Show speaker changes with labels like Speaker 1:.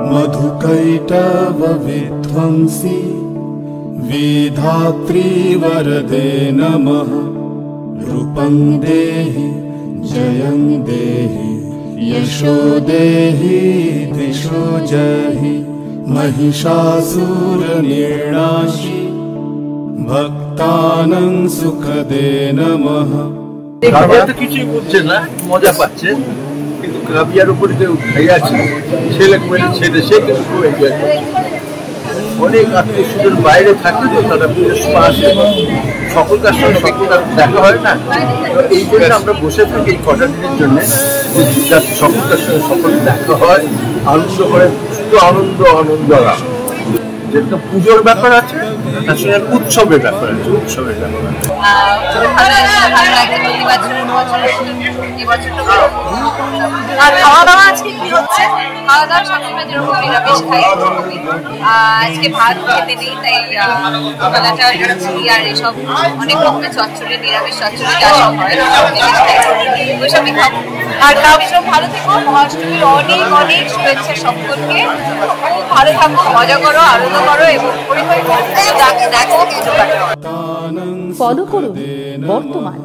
Speaker 1: मधुकैटव विध्वंसी विधात्री वरदे नमः। रूपं देहि जयं देहि यशो देहि दिशो जहि। महिषासुरनिर्नाशी भक्तानां सुखदे नमः।
Speaker 2: কাবিয়া তো কিছুই বুঝছে না, মজা পাচ্ছে, কিন্তু কাবিয়ার উপরে যে উঠাই আছে ছেলে মেয়ে ছেলে সে কিন্তু এনজয় করছে। অনেক আত্মীয় স্বজন বাইরে থাকে তো তারা পুজোর সময় আসে, সকলকার সঙ্গে সকলকার দেখা হয় না। এই জন্য আমরা বসে থাকি এই কটা দিনের জন্য, যাতে সকলকার সঙ্গে সকল দেখা হয়, আনন্দ করে। শুধু আনন্দ আনন্দ না, যেটা পুজোর ব্যাপার আছে তার সঙ্গে উৎসবের ব্যাপার আছে, উৎসবের ব্যাপার আছে।
Speaker 3: খাওয়া দাওয়া আজকে কি হচ্ছে? খাওয়া দাওয়া সবসময় যেরকম নিরামিষ খাই আজকে ভাত খেতে নেই, তাই কলাটা লুচি আর এসব অনেক রকমের চচ্চড়ি, নিরামিষ চচ্চড়ি যা সব হয় ওইসবই খাবো। আর সব ভালো থেকো। মহাষ্টমীর অনেক অনেক শুভেচ্ছা সকলকে। খুব ভালো থাকো, মজা করো, আনন্দ করো এবং দেখো।
Speaker 4: ফলো করুন বর্তমান।